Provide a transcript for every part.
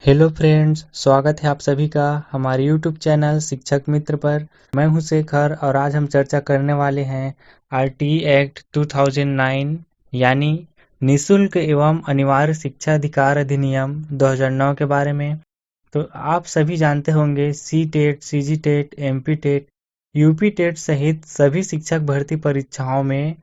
Hello friends, स्वागत है आप सभी का हमारे यूट्यूब चैनल शिक्षक मित्र पर। मैं हूं शेखर और आज हम चर्चा करने वाले हैं आरटी एक्ट 2009 यानी निशुल्क एवं अनिवार्य शिक्षा अधिकार अधिनियम 2009 के बारे में। तो आप सभी जानते होंगे C TET, CG TET, MP TET, UP TET सहित सभी शिक्षक भर्ती परीक्षाओं में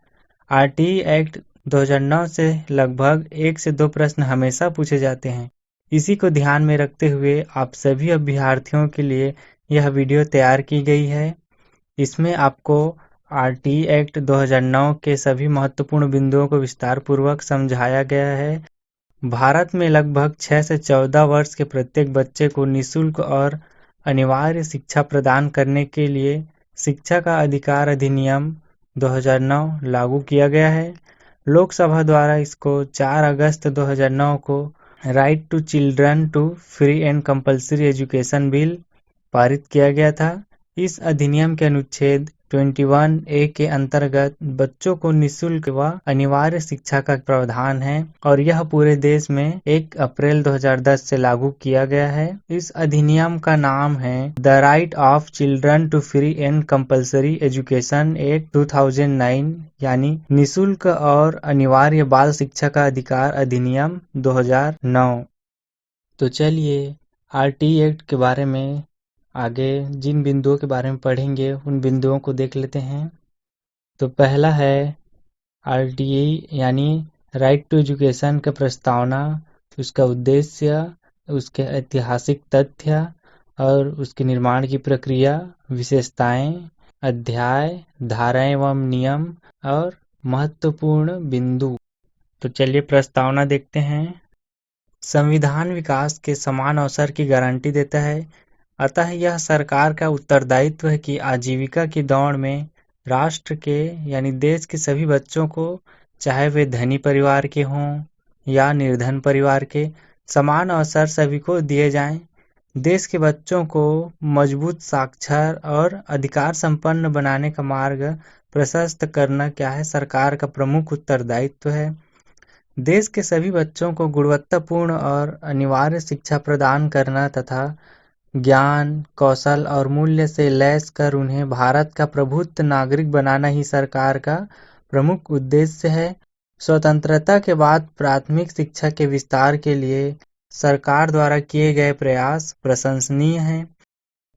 आरटी एक्ट 2009 से लगभग 1 से 2 प्रश्न हमेशा पूछे जाते हैं। इसी को ध्यान में रखते हुए आप सभी अभ्यर्थियों के लिए यह वीडियो तैयार की गई है। इसमें आपको आरटी एक्ट 2009 के सभी महत्वपूर्ण बिंदुओं को विस्तार पूर्वक समझाया गया है। भारत में लगभग 6 से 14 वर्ष के प्रत्येक बच्चे को निःशुल्क और अनिवार्य शिक्षा प्रदान करने के लिए शिक्षा का अधिकार अधिनियम 2009 लागू किया गया है। लोकसभा द्वारा इसको 4 अगस्त 2009 को right to children to free and compulsory education bill पारित किया गया था। इस अधिनियम के अनुच्छेद 21A के अंतर्गत बच्चों को निःशुल्क व अनिवार्य शिक्षा का प्रावधान है और यह पूरे देश में 1 अप्रैल 2010 से लागू किया गया है। इस अधिनियम का नाम है the right of children to free and compulsory education act 2009 यानी निःशुल्क और अनिवार्य बाल शिक्षा का अधिकार अधिनियम 2009। तो चलिए आरटी एक्ट के बारे में आगे जिन बिंदुओं के बारे में पढ़ेंगे उन बिंदुओं को देख लेते हैं। तो पहला है आरटीई यानी राइट टू एजुकेशन का प्रस्तावना, उसका उद्देश्य, उसके ऐतिहासिक तथ्य और उसके निर्माण की प्रक्रिया, विशेषताएं, अध्याय, धाराएं एवं नियम और महत्वपूर्ण बिंदु। तो चलिए प्रस्तावना देखते हैं। संविधान विकास के समान अवसर की गारंटी देता है, अतः यह सरकार का उत्तरदायित्व है कि आजीविका की दौड़ में राष्ट्र के यानी देश के सभी बच्चों को, चाहे वे धनी परिवार के हों या निर्धन परिवार के, समान अवसर सभी को दिए जाएं। देश के बच्चों को मजबूत, साक्षर और अधिकार संपन्न बनाने का मार्ग प्रशस्त करना क्या है सरकार का प्रमुख उत्तरदायित्व है। देश के सभी बच्चों को गुणवत्तापूर्ण और अनिवार्य शिक्षा प्रदान करना तथा ज्ञान, कौशल और मूल्य से लैस कर उन्हें भारत का प्रबुद्ध नागरिक बनाना ही सरकार का प्रमुख उद्देश्य है। स्वतंत्रता के बाद प्राथमिक शिक्षा के विस्तार के लिए सरकार द्वारा किए गए प्रयास प्रशंसनीय हैं।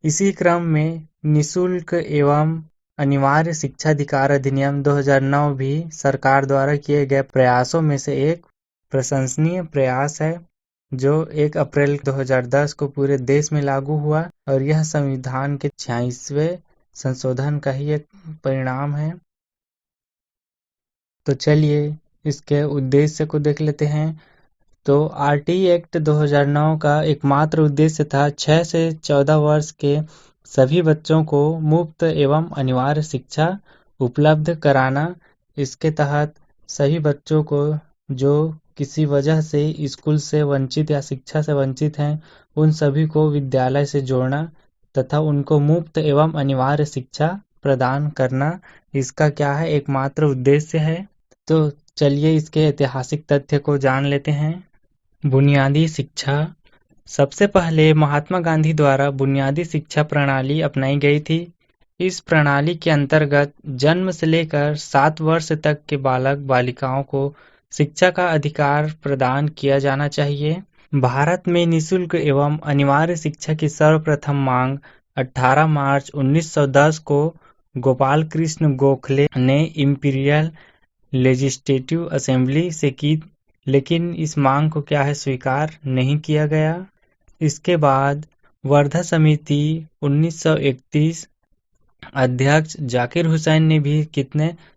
इसी क्रम में निःशुल्क एवं अनिवार्य शिक्षा अधिकार अधिनियम 2009 भी सरकार द्वारा किए गए प्रयासों में से एक प्रशंसनीय प्रयास है, जो 1 अप्रैल 2010 को पूरे देश में लागू हुआ और यह संविधान के 86वें संशोधन का ही एक परिणाम है। तो चलिए इसके उद्देश्य को देख लेते हैं। तो आरटी एक्ट 2009 का एकमात्र उद्देश्य था 6 से 14 वर्ष के सभी बच्चों को मुफ्त एवं अनिवार्य शिक्षा उपलब्ध कराना। इसके तहत सभी बच्चों को जो किसी वजह से स्कूल से वंचित या शिक्षा से वंचित हैं, उन सभी को विद्यालय से जोड़ना तथा उनको मुफ्त एवं अनिवार्य शिक्षा प्रदान करना, इसका क्या है एकमात्र उद्देश्य है। तो चलिए इसके ऐतिहासिक तथ्य को जान लेते हैं। बुनियादी शिक्षा। सबसे पहले महात्मा गांधी द्वारा बुनियादी शिक्षा प्रणाली अपनाई गई थी। इस प्रणाली के अंतर्गत जन्म से लेकर 7 वर्ष तक के बालक बालिकाओं को शिक्षा का अधिकार प्रदान किया जाना चाहिए। भारत में निःशुल्क एवं अनिवार्य शिक्षा की सर्वप्रथम मांग 18 मार्च 1910 को गोपाल कृष्ण गोखले ने इंपीरियल लेजिस्लेटिव असेंबली से की, लेकिन इस मांग को क्या है स्वीकार नहीं किया गया। इसके बाद वर्धा समिति 1931 अध्यक्ष जाकिर हुसैन ने भी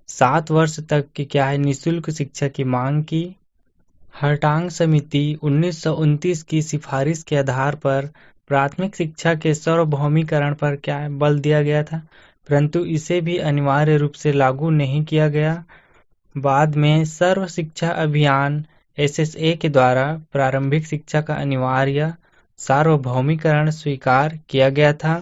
7 वर्ष तक की क्या है निःशुल्क शिक्षा की मांग की। हरटांग समिति 1929 की सिफारिश के आधार पर प्राथमिक शिक्षा के सार्वभौमिकरण पर क्या है बल दिया गया था, परंतु इसे भी अनिवार्य रूप से लागू नहीं किया गया। बाद में सर्व शिक्षा अभियान SSA के द्वारा प्रारंभिक शिक्षा का अनिवार्य सार्वभौमिकरण स्वीकार किया गया था।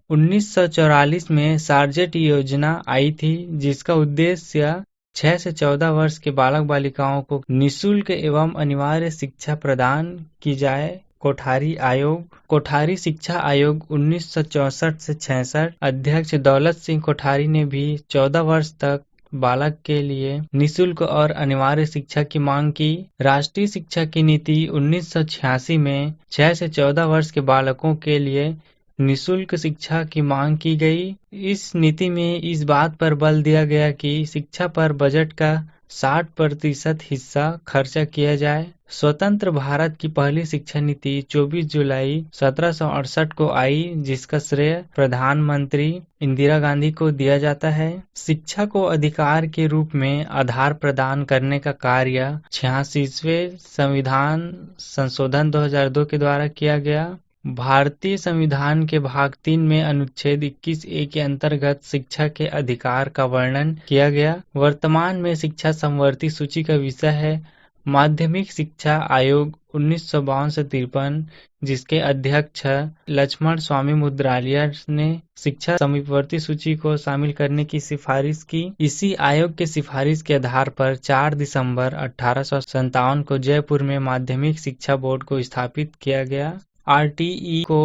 1944 में सार्जेट योजना आई थी, जिसका उद्देश्य 6 से 14 वर्ष के बालक बालिकाओं को निःशुल्क एवं अनिवार्य शिक्षा प्रदान की जाए। कोठारी आयोग कोठारी शिक्षा आयोग 1964 से 66 अध्यक्ष दौलत सिंह कोठारी ने भी 14 वर्ष तक बालक के लिए निःशुल्क और अनिवार्य शिक्षा की मांग की। राष्ट्रीय शिक्षा की नीति 1986 में 6 से 14 वर्ष के बालकों के लिए निःशुल्क शिक्षा की मांग की गई। इस नीति में इस बात पर बल दिया गया कि शिक्षा पर बजट का 60% हिस्सा खर्चा किया जाए। स्वतंत्र भारत की पहली शिक्षा नीति 24 जुलाई 1768 को आई, जिसका श्रेय प्रधानमंत्री इंदिरा गांधी को दिया जाता है। शिक्षा को अधिकार के रूप में आधार प्रदान करने का कार्य 86वें संविधान संशोधन 2002 के द्वारा किया गया। भारतीय संविधान के भाग 3 में अनुच्छेद 21A के अंतर्गत शिक्षा के अधिकार का वर्णन किया गया। वर्तमान में शिक्षा समवर्ती सूची का विषय है माध्यमिक शिक्षा आयोग 1952 से 53, जिसके अध्यक्ष लक्ष्मण स्वामी मुद्रालिया ने शिक्षा समीपवर्ती सूची को शामिल करने की सिफारिश की। इसी आयोग के सिफारिश के आधार पर 4 दिसंबर 1857 को जयपुर में माध्यमिक शिक्षा बोर्ड को स्थापित किया गया। RTE को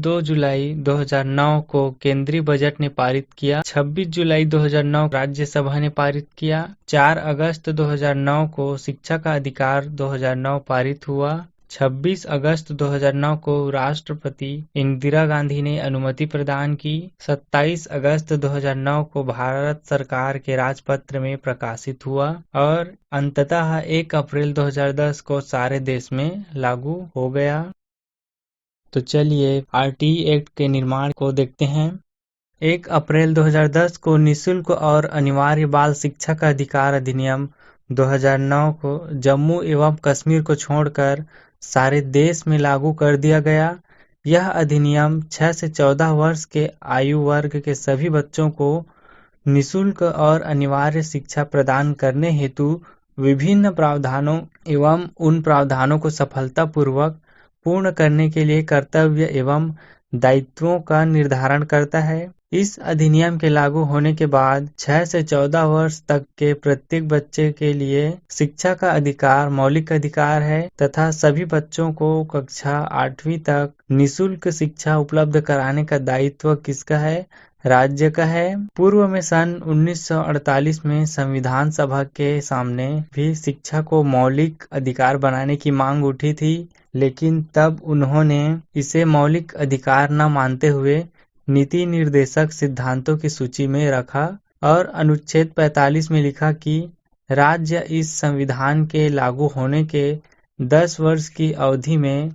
2 जुलाई 2009 को केंद्रीय बजट ने पारित किया। 26 जुलाई 2009 राज्यसभा ने पारित किया। 4 अगस्त 2009 को शिक्षा का अधिकार 2009 पारित हुआ। 26 अगस्त 2009 को राष्ट्रपति इंदिरा गांधी ने अनुमति प्रदान की। 27 अगस्त 2009 को भारत सरकार के राजपत्र में प्रकाशित हुआ और अंततः 1 अप्रैल 2010 को सारे देश में लागू हो गया। तो चलिए RTE एक्ट के निर्माण को देखते हैं। 1 अप्रैल 2010 को निःशुल्क और अनिवार्य बाल शिक्षा का अधिकार अधिनियम 2009 को जम्मू एवं कश्मीर को छोड़कर सारे देश में लागू कर दिया गया। यह अधिनियम 6 से 14 वर्ष के आयु वर्ग के सभी बच्चों को निःशुल्क और अनिवार्य शिक्षा प्रदान करने हेतु विभिन्न प्रावधानों एवं उन प्रावधानों को सफलतापूर्वक पूर्ण करने के लिए कर्तव्य एवं दायित्वों का निर्धारण करता है। इस अधिनियम के लागू होने के बाद 6 से 14 वर्ष तक के प्रत्येक बच्चे के लिए शिक्षा का अधिकार मौलिक अधिकार है तथा सभी बच्चों को कक्षा 8वीं तक निःशुल्क शिक्षा उपलब्ध कराने का दायित्व किसका है? राज्य का है। पूर्व में सन 1948 में संविधान सभा के सामने भी शिक्षा को मौलिक अधिकार बनाने की मांग उठी थी, लेकिन तब उन्होंने इसे मौलिक अधिकार न मानते हुए नीति निर्देशक सिद्धांतों की सूची में रखा और अनुच्छेद 45 में लिखा कि राज्य इस संविधान के लागू होने के 10 वर्ष की अवधि में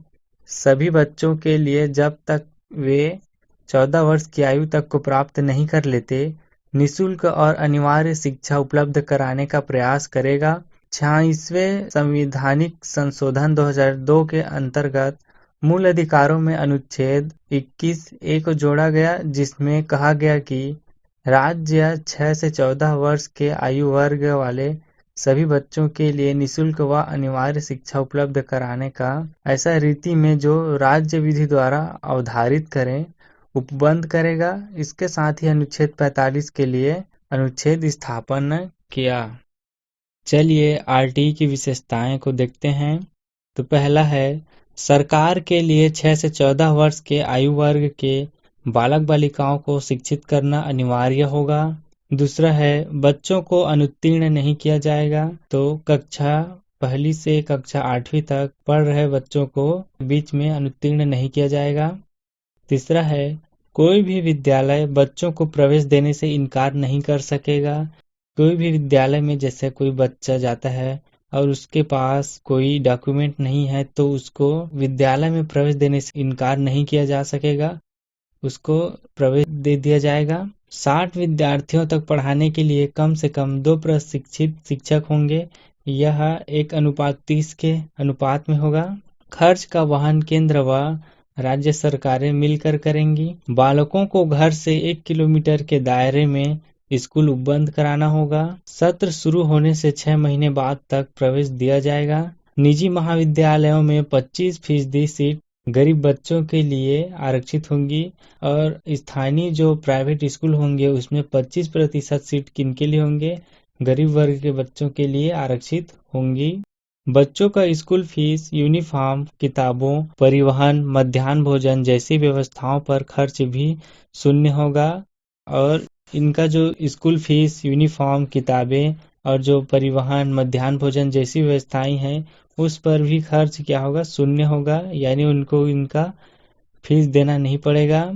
सभी बच्चों के लिए जब तक वे 14 वर्ष की आयु तक को प्राप्त नहीं कर लेते निःशुल्क और अनिवार्य शिक्षा उपलब्ध कराने का प्रयास करेगा। 26वें संवैधानिक संशोधन 2002 के अंतर्गत मूल अधिकारों में अनुच्छेद 21A को जोड़ा गया, जिसमें कहा गया कि राज्य 6 से 14 वर्ष के आयु वर्ग वाले सभी बच्चों के लिए निःशुल्क व अनिवार्य शिक्षा उपलब्ध कराने का ऐसा रीति में जो राज्य विधि द्वारा अवधारित करें उपबंध करेगा। इसके साथ ही अनुच्छेद 45 के लिए अनुच्छेद स्थापन किया। चलिए RTE की विशेषताएं को देखते हैं। तो पहला है सरकार के लिए 6 से 14 वर्ष के आयु वर्ग के बालक बालिकाओं को शिक्षित करना अनिवार्य होगा। दूसरा है बच्चों को अनुत्तीर्ण नहीं किया जाएगा, तो कक्षा 1 से कक्षा 8वीं तक पढ़ रहे बच्चों को बीच में अनुत्तीर्ण नहीं किया जाएगा। तीसरा है कोई भी विद्यालय बच्चों को प्रवेश देने से इनकार नहीं कर सकेगा। कोई भी विद्यालय में जैसे कोई बच्चा जाता है और उसके पास कोई डॉक्यूमेंट नहीं है तो उसको विद्यालय में प्रवेश देने से इनकार नहीं किया जा सकेगा, उसको प्रवेश दे दिया जाएगा। 60 विद्यार्थियों तक पढ़ाने के लिए कम से कम 2 प्रशिक्षित शिक्षक होंगे। यह 1:30 के अनुपात में होगा। खर्च का वहन केंद्र व राज्य सरकारें मिलकर करेंगी। बालकों को घर से 1 किलोमीटर के दायरे में स्कूल उपबंध कराना होगा। सत्र शुरू होने से 6 महीने बाद तक प्रवेश दिया जाएगा। निजी महाविद्यालयों में 25% सीट गरीब बच्चों के लिए आरक्षित होंगी और स्थानीय जो प्राइवेट स्कूल होंगे उसमें 25% सीट किनके लिए होंगे? गरीब वर्ग के बच्चों के लिए आरक्षित होंगी। बच्चों का स्कूल फीस, यूनिफॉर्म, किताबों, परिवहन, मध्याह्न भोजन जैसी व्यवस्थाओं पर खर्च भी शून्य होगा। और इनका जो स्कूल फीस, यूनिफॉर्म, किताबें और जो परिवहन, मध्याह्न भोजन जैसी व्यवस्थाएं हैं, उस पर भी खर्च क्या होगा? शून्य होगा, यानी उनको इनका फीस देना नहीं पड़ेगा।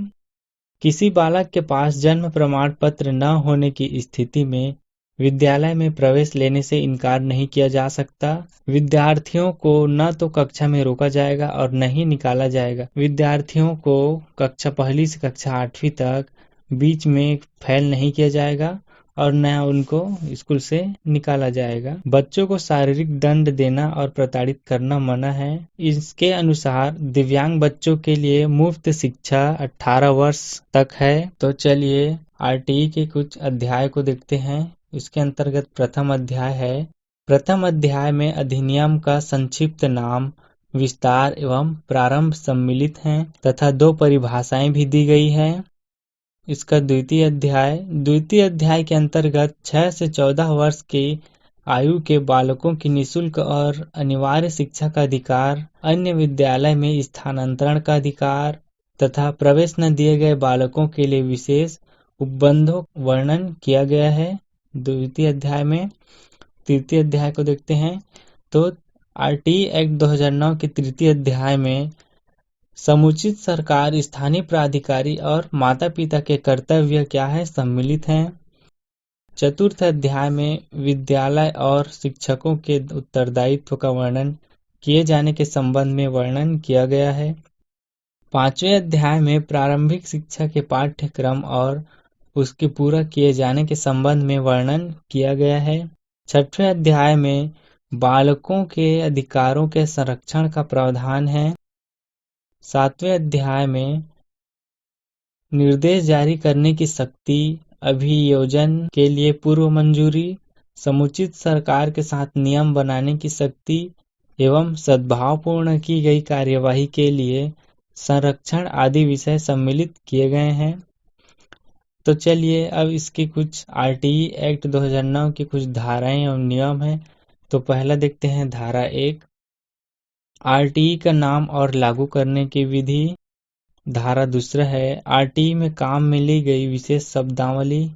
किसी बालक के पास जन्म प्रमाण पत्र न होने की स्थिति में विद्यालय में प्रवेश लेने से इनकार नहीं किया जा सकता। विद्यार्थियों को न तो कक्षा में रोका जाएगा और न ही निकाला जाएगा। विद्यार्थियों को कक्षा पहली से कक्षा 8वीं तक बीच में फेल नहीं किया जाएगा और न उनको स्कूल से निकाला जाएगा। बच्चों को शारीरिक दंड देना और प्रताड़ित करना मना है। इसके अनुसार दिव्यांग बच्चों के लिए मुफ्त शिक्षा 18 वर्ष तक है। तो चलिए आरटीई के कुछ अध्याय को देखते हैं। इसके अंतर्गत प्रथम अध्याय है। प्रथम अध्याय में अधिनियम का संक्षिप्त नाम, विस्तार एवं प्रारंभ सम्मिलित हैं तथा 2 परिभाषाएं भी दी गई है। इसका द्वितीय अध्याय के अंतर्गत 6 से 14 वर्ष की आयु के बालकों की निःशुल्क और अनिवार्य शिक्षा का अधिकार, अन्य विद्यालय में स्थानांतरण का अधिकार तथा प्रवेश न दिए गए बालकों के लिए विशेष उपबंधों वर्णन किया गया है द्वितीय अध्याय में। तृतीय अध्याय को देखते हैं। तो आरटीई एक्ट 2009 के तृतीय अध्याय में समुचित सरकार, स्थानीय प्राधिकारी और माता पिता के कर्तव्य क्या है सम्मिलित हैं। चतुर्थ अध्याय में विद्यालय और शिक्षकों के उत्तरदायित्व का वर्णन किए जाने के संबंध में वर्णन किया गया है। पांचवें अध्याय में प्रारंभिक शिक्षा के पाठ्यक्रम और उसके पूरा किए जाने के संबंध में वर्णन किया गया है। छठवें अध्याय में बालकों के अधिकारों के संरक्षण का प्रावधान है। सातवें अध्याय में निर्देश जारी करने की शक्ति, अभियोजन के लिए पूर्व मंजूरी, समुचित सरकार के साथ नियम बनाने की शक्ति एवं सद्भावपूर्ण की गई कार्यवाही के लिए संरक्षण आदि विषय सम्मिलित किए गए हैं। तो चलिए अब इसके कुछ आरटीई एक्ट 2009 की कुछ धाराएं और नियम हैं। तो पहला देखते हैं धारा 1, आरटीई का नाम और लागू करने की विधि। धारा दूसरा है आरटीई में काम में ली गई विशेष शब्दावली।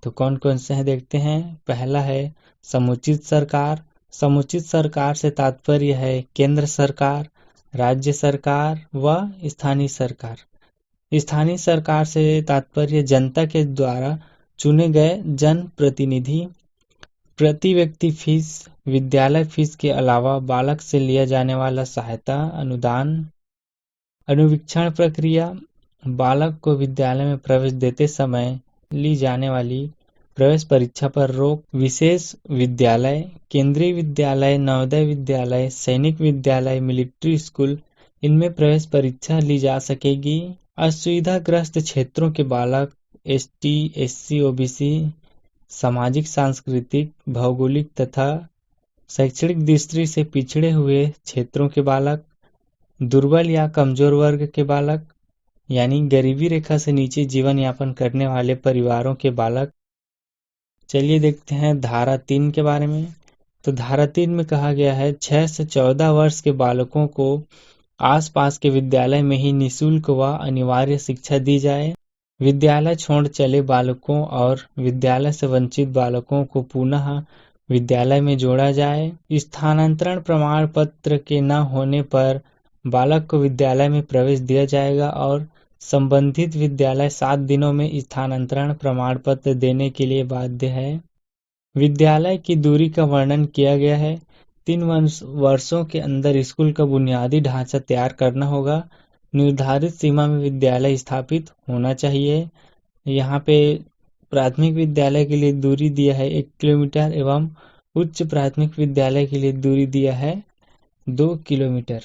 तो कौन कौन से हैं देखते हैं। पहला है समुचित सरकार। समुचित सरकार से तात्पर्य है केंद्र सरकार, राज्य सरकार व स्थानीय सरकार। स्थानीय सरकार से तात्पर्य जनता के द्वारा चुने गए जनप्रतिनिधि। प्रति व्यक्ति फीस, विद्यालय फीस के अलावा बालक से लिया जाने वाला सहायता अनुदान। अनुवीक्षण प्रक्रिया, बालक को विद्यालय में प्रवेश देते समय ली जाने वाली प्रवेश परीक्षा पर रोक। विशेष विद्यालय, केंद्रीय विद्यालय, नवोदय विद्यालय, सैनिक विद्यालय, मिलिट्री स्कूल, इनमें प्रवेश परीक्षा ली जा सकेगी। असुविधाग्रस्त क्षेत्रों के बालक, एसटी, एससी, ओबीसी, सामाजिक, सांस्कृतिक, भौगोलिक तथा शैक्षणिक दृष्टि से पिछड़े हुए क्षेत्रों के बालक, दुर्बल या कमजोर वर्ग के बालक, यानी गरीबी रेखा से नीचे जीवन यापन करने वाले परिवारों के बालक। चलिए देखते हैं धारा 3 के बारे में। तो धारा 3 में कहा गया है 6 से 14 वर्ष के बालकों को आसपास के विद्यालय में ही निःशुल्क व अनिवार्य शिक्षा दी जाए। विद्यालय छोड़ चले बालकों और विद्यालय से वंचित बालकों को पुनः विद्यालय में जोड़ा जाए। स्थानांतरण प्रमाण पत्र के न होने पर बालक को विद्यालय में प्रवेश दिया जाएगा और संबंधित विद्यालय 7 दिनों में स्थानांतरण प्रमाण पत्र देने के लिए बाध्य है। विद्यालय की दूरी का वर्णन किया गया है। 3 वर्षों के अंदर स्कूल का बुनियादी ढांचा तैयार करना होगा। निर्धारित सीमा में विद्यालय स्थापित होना चाहिए। यहाँ पे प्राथमिक विद्यालय के लिए दूरी दिया है 1 किलोमीटर एवं उच्च प्राथमिक विद्यालय के लिए दूरी दिया है 2 किलोमीटर।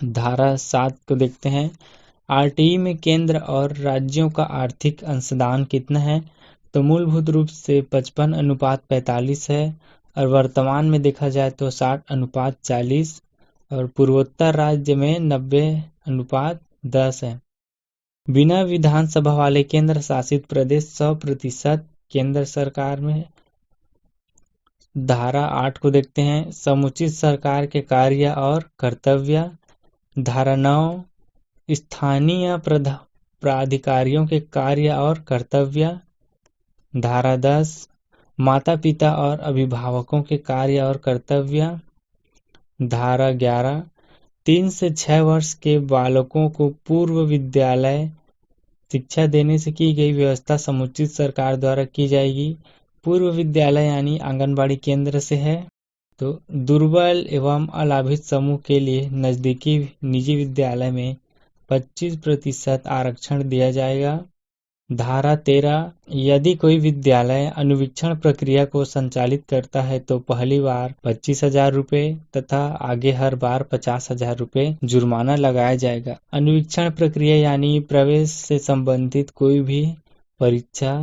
धारा 7 को देखते हैं। आरटीई में केंद्र और राज्यों का आर्थिक अंशदान कितना है। तो मूलभूत रूप से 55:45 है और वर्तमान में देखा जाए तो 60:40 और पूर्वोत्तर राज्य में 90:10 है। बिना विधानसभा वाले केंद्र शासित प्रदेश 100% केंद्र सरकार में धारा 8 को देखते हैं, समुचित सरकार के कार्य और कर्तव्य। धारा 9, स्थानीय प्राधिकारियों के कार्य और कर्तव्य। धारा 10, माता पिता और अभिभावकों के कार्य और कर्तव्य। धारा 11, 3 से 6 वर्ष के बालकों को पूर्व विद्यालय शिक्षा देने से की गई व्यवस्था समुचित सरकार द्वारा की जाएगी। पूर्व विद्यालय यानी आंगनबाड़ी केंद्र से है। तो दुर्बल एवं अलाभित समूह के लिए नजदीकी निजी विद्यालय में 25% आरक्षण दिया जाएगा। धारा 13, यदि कोई विद्यालय अनुवीक्षण प्रक्रिया को संचालित करता है तो पहली बार 25,000 रुपये तथा आगे हर बार 50,000 रुपये जुर्माना लगाया जाएगा। अनुवीक्षण प्रक्रिया यानी प्रवेश से संबंधित कोई भी परीक्षा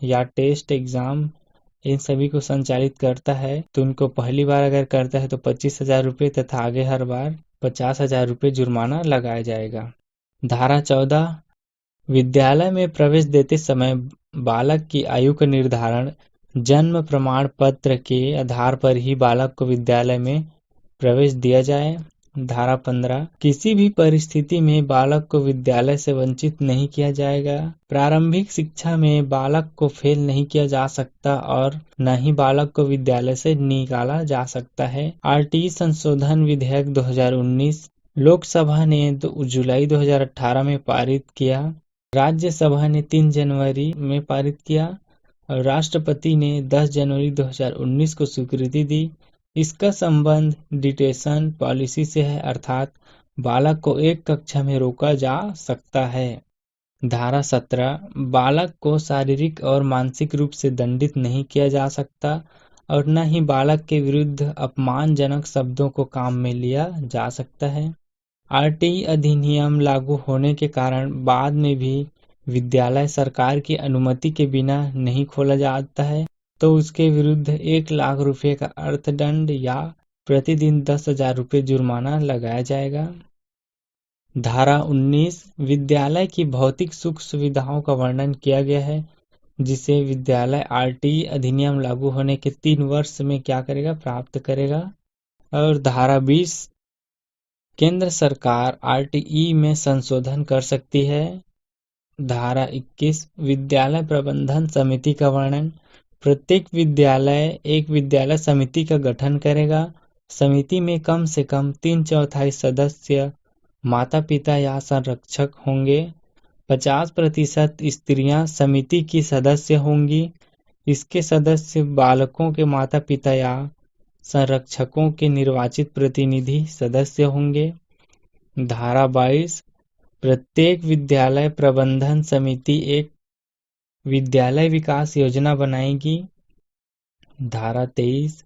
या टेस्ट एग्जाम इन सभी को संचालित करता है तो उनको पहली बार अगर करता है तो 25,000 रुपये तथा आगे हर बार 50,000 रुपये जुर्माना लगाया जाएगा। धारा 14, विद्यालय में प्रवेश देते समय बालक की आयु का निर्धारण जन्म प्रमाण पत्र के आधार पर ही बालक को विद्यालय में प्रवेश दिया जाए। धारा 15, किसी भी परिस्थिति में बालक को विद्यालय से वंचित नहीं किया जाएगा। प्रारंभिक शिक्षा में बालक को फेल नहीं किया जा सकता और न ही बालक को विद्यालय से निकाला जा सकता है। आरटीई संशोधन विधेयक 2019 लोकसभा ने जुलाई 2018 में पारित किया, राज्यसभा ने 3 जनवरी में पारित किया और राष्ट्रपति ने 10 जनवरी 2019 को स्वीकृति दी। इसका संबंध डिटेंशन पॉलिसी से है, अर्थात बालक को एक कक्षा में रोका जा सकता है। धारा 17, बालक को शारीरिक और मानसिक रूप से दंडित नहीं किया जा सकता और न ही बालक के विरुद्ध अपमानजनक शब्दों को काम में लिया जा सकता है। आरटीई अधिनियम लागू होने के कारण बाद में भी विद्यालय सरकार की अनुमति के बिना नहीं खोला जाता है तो उसके विरुद्ध 1 लाख रुपए का अर्थदंड या प्रतिदिन 10,000 रुपये जुर्माना लगाया जाएगा। धारा 19, विद्यालय की भौतिक सुख सुविधाओं का वर्णन किया गया है जिसे विद्यालय आरटीई अधिनियम लागू होने के 3 वर्ष में क्या करेगा, प्राप्त करेगा। और धारा 20, केंद्र सरकार आरटीई में संशोधन कर सकती है। धारा 21, विद्यालय प्रबंधन समिति का वर्णन, प्रत्येक विद्यालय एक विद्यालय समिति का गठन करेगा। समिति में कम से कम 3/4 सदस्य माता पिता या संरक्षक होंगे। 50% स्त्रियां समिति की सदस्य होंगी। इसके सदस्य बालकों के माता पिता या संरक्षकों के निर्वाचित प्रतिनिधि सदस्य होंगे। धारा 22, प्रत्येक विद्यालय प्रबंधन समिति एक विद्यालय विकास योजना बनाएगी। धारा 23,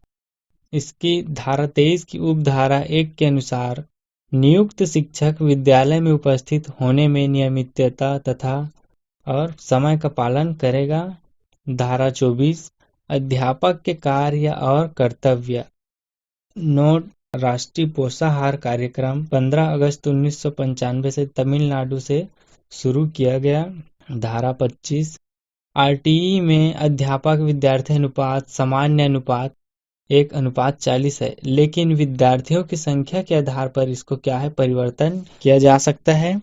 धारा 23 की उपधारा 1 के अनुसार नियुक्त शिक्षक विद्यालय में उपस्थित होने में नियमितता तथा और समय का पालन करेगा। धारा 24, अध्यापक के कार्य और कर्तव्य। नोट, राष्ट्रीय पोषाहार कार्यक्रम 15 अगस्त 1995 से तमिलनाडु से शुरू किया गया। धारा 25, आरटीई में अध्यापक विद्यार्थी अनुपात सामान्य अनुपात 1:40 है, लेकिन विद्यार्थियों की संख्या के आधार पर इसको क्या है, परिवर्तन किया जा सकता है।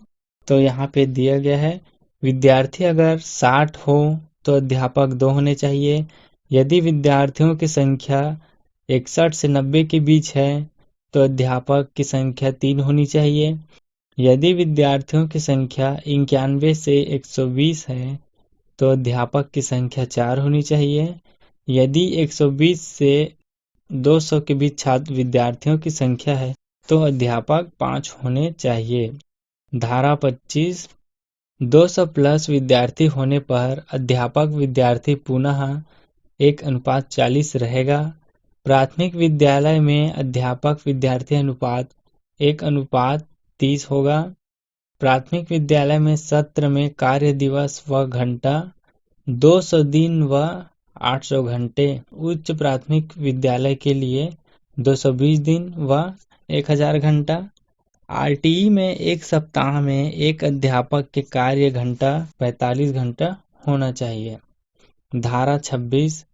तो यहाँ पे दिया गया है, विद्यार्थी अगर 60 हो तो अध्यापक 2 होने चाहिए। यदि विद्यार्थियों की संख्या 61 से 90 के बीच है तो अध्यापक की संख्या 3 होनी चाहिए। यदि विद्यार्थियों की संख्या 91 से 120 है तो अध्यापक की संख्या 4 होनी चाहिए। यदि 120 से 200 के बीच छात्र विद्यार्थियों की संख्या है तो अध्यापक 5 होने चाहिए। धारा 25, 200 प्लस विद्यार्थी होने पर अध्यापक विद्यार्थी पुनः 1:40 रहेगा। प्राथमिक विद्यालय में अध्यापक विद्यार्थी अनुपात 1:30 होगा। प्राथमिक विद्यालय में सत्र में कार्य दिवस व घंटा 200 दिन व 800 घंटे। उच्च प्राथमिक विद्यालय के लिए 220 दिन व 1000 घंटा। आरटीई में एक सप्ताह में एक अध्यापक के कार्य घंटा 45 घंटा होना चाहिए। धारा 26,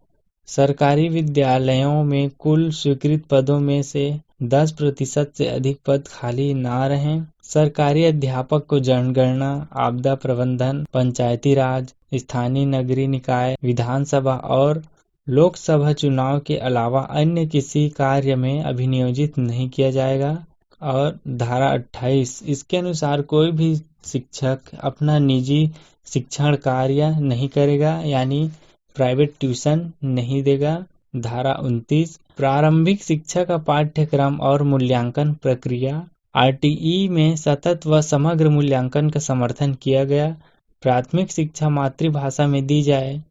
सरकारी विद्यालयों में कुल स्वीकृत पदों में से 10% से अधिक पद खाली ना रहें। सरकारी अध्यापक को जनगणना, आपदा प्रबंधन, पंचायती राज, स्थानीय नगरीय निकाय, विधानसभा और लोकसभा चुनाव के अलावा अन्य किसी कार्य में अभिनियोजित नहीं किया जाएगा। और धारा 28 इसके अनुसार कोई भी शिक्षक अपना निजी शिक्षण कार्य नहीं करेगा, यानी प्राइवेट ट्यूशन नहीं देगा। धारा 29 प्रारंभिक शिक्षा का पाठ्यक्रम और मूल्यांकन प्रक्रिया। आरटीई में सतत व समग्र मूल्यांकन का समर्थन किया गया। प्राथमिक शिक्षा मातृभाषा में दी जाए।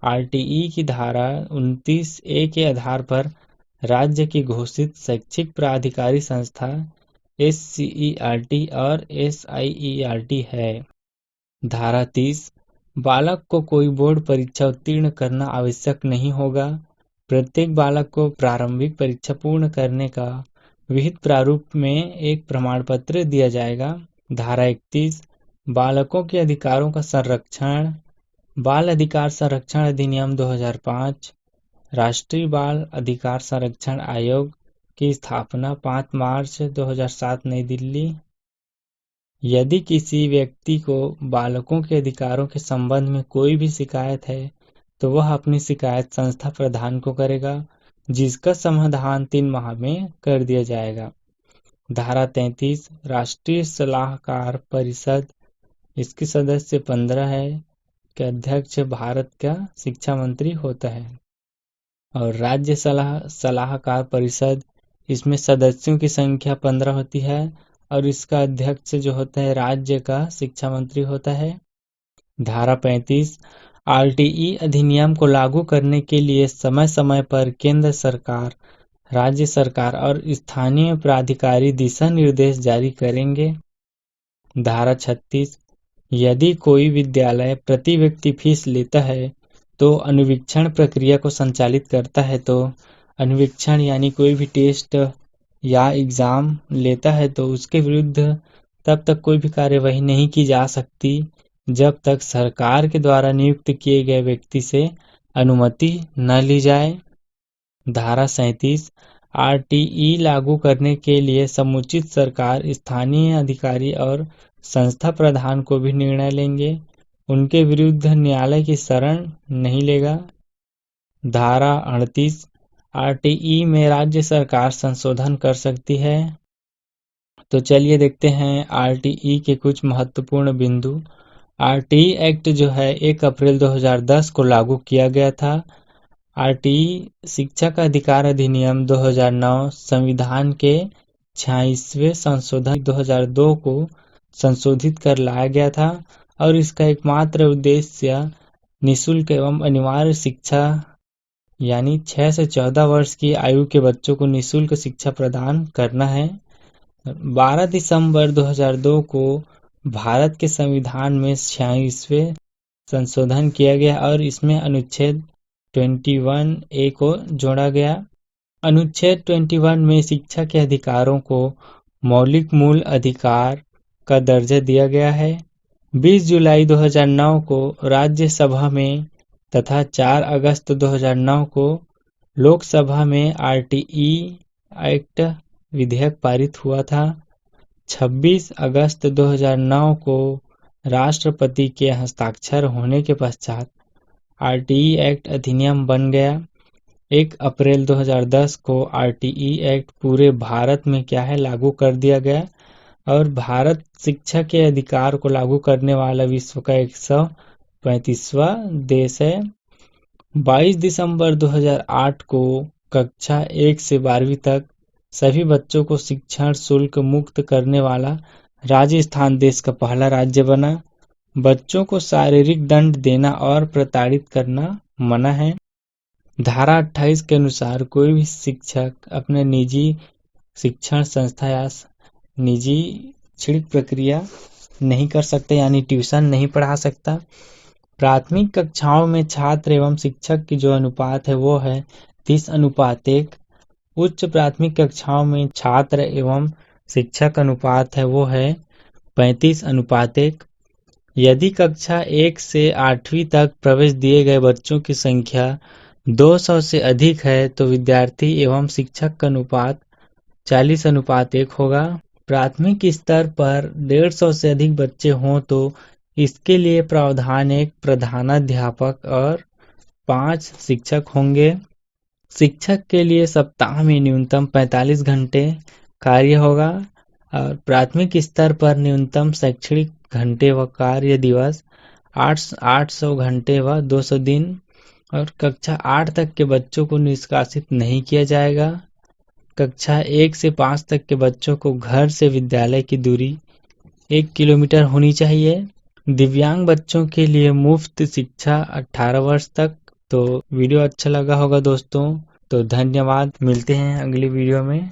आरटीई की धारा 29A के आधार पर राज्य की घोषित शैक्षिक प्राधिकारी संस्था SCERT और SIERT है। धारा 30 बालक को कोई बोर्ड परीक्षा उत्तीर्ण करना आवश्यक नहीं होगा। प्रत्येक बालक को प्रारंभिक परीक्षा पूर्ण करने का विहित प्रारूप में एक प्रमाण पत्र दिया जाएगा। धारा 31 बालकों के अधिकारों का संरक्षण। बाल अधिकार संरक्षण अधिनियम 2005, राष्ट्रीय बाल अधिकार संरक्षण आयोग की स्थापना 5 मार्च 2007 नई दिल्ली। यदि किसी व्यक्ति को बालकों के अधिकारों के संबंध में कोई भी शिकायत है तो वह अपनी शिकायत संस्था प्रधान को करेगा, जिसका समाधान 3 माह में कर दिया जाएगा। धारा 33 राष्ट्रीय सलाहकार परिषद, इसके सदस्य 15 है के अध्यक्ष भारत का शिक्षा मंत्री होता है। और राज्य सलाहकार परिषद, इसमें सदस्यों की संख्या 15 होती है और इसका अध्यक्ष जो होता है राज्य का शिक्षा मंत्री होता है। धारा 35 आरटीई अधिनियम को लागू करने के लिए समय समय पर केंद्र सरकार, राज्य सरकार और स्थानीय प्राधिकारी दिशा निर्देश जारी करेंगे। धारा 36 यदि कोई विद्यालय प्रति व्यक्ति फीस लेता है तो अनुवीक्षण प्रक्रिया को संचालित करता है तो अनुवीक्षण यानी कोई भी टेस्ट या एग्जाम लेता है तो उसके विरुद्ध तब तक कोई भी कार्यवाही नहीं की जा सकती जब तक सरकार के द्वारा नियुक्त किए गए व्यक्ति से अनुमति न ली जाए। धारा 37 आरटीई लागू करने के लिए समुचित सरकार स्थानीय अधिकारी और संस्था प्रधान को भी निर्णय लेंगे, उनके विरुद्ध न्यायालय की शरण नहीं लेगा। धारा 38 आरटीई में राज्य सरकार संशोधन कर सकती है। तो चलिए देखते हैं आरटीई के कुछ महत्वपूर्ण बिंदु। आरटीई एक्ट जो है 1 अप्रैल 2010 को लागू किया गया था। आरटीई शिक्षा का अधिकार अधिनियम 2009 संविधान के 26वें संशोधन 2002 को संशोधित कर लाया गया था और इसका एकमात्र उद्देश्य निःशुल्क एवं अनिवार्य शिक्षा यानी 6 से 14 वर्ष की आयु के बच्चों को निःशुल्क शिक्षा प्रदान करना है। 12 दिसंबर 2002 को भारत के संविधान में 26वें संशोधन किया गया और इसमें अनुच्छेद 21A को जोड़ा गया। अनुच्छेद 21 में शिक्षा के अधिकारों को मौलिक मूल अधिकार का दर्जा दिया गया है। 20 जुलाई 2009 को राज्यसभा में तथा 4 अगस्त 2009 को लोकसभा में आरटीई एक्ट विधेयक पारित हुआ था। 26 अगस्त 2009 को राष्ट्रपति के हस्ताक्षर होने के पश्चात आरटीई एक्ट अधिनियम बन गया। 1 अप्रैल 2010 को आरटीई एक्ट पूरे भारत में क्या है लागू कर दिया गया और भारत शिक्षा के अधिकार को लागू करने वाला विश्व का 135वां देश है। 22 दिसंबर 2008 को कक्षा 1 से 12वीं तक सभी बच्चों को शिक्षण शुल्क मुक्त करने वाला राजस्थान देश का पहला राज्य बना। बच्चों को शारीरिक दंड देना और प्रताड़ित करना मना है। धारा 28 के अनुसार कोई भी शिक्षक अपने निजी शिक्षण संस्था या निजी शैक्षणिक प्रक्रिया नहीं कर सकता, यानी ट्यूशन नहीं पढ़ा सकता। प्राथमिक कक्षाओं में छात्र एवं शिक्षक की जो अनुपात है वो है 30:1। उच्च प्राथमिक कक्षाओं में छात्र एवं शिक्षक अनुपात है वो है 35:1। यदि कक्षा 1 से 8वीं तक प्रवेश दिए गए बच्चों की संख्या 200 से अधिक है तो विद्यार्थी एवं शिक्षक का अनुपात 40:1 होगा। प्राथमिक स्तर पर 150 से अधिक बच्चे हों तो इसके लिए प्रावधान एक प्रधानाध्यापक और 5 शिक्षक होंगे। शिक्षक के लिए सप्ताह में न्यूनतम 45 घंटे कार्य होगा और प्राथमिक स्तर पर न्यूनतम शैक्षणिक घंटे व कार्य दिवस 800 घंटे व 200 दिन और कक्षा 8 तक के बच्चों को निष्कासित नहीं किया जाएगा। कक्षा 1 से 5 तक के बच्चों को घर से विद्यालय की दूरी 1 किलोमीटर होनी चाहिए। दिव्यांग बच्चों के लिए मुफ्त शिक्षा 18 वर्ष तक। तो वीडियो अच्छा लगा होगा दोस्तों, तो धन्यवाद। मिलते हैं अगली वीडियो में।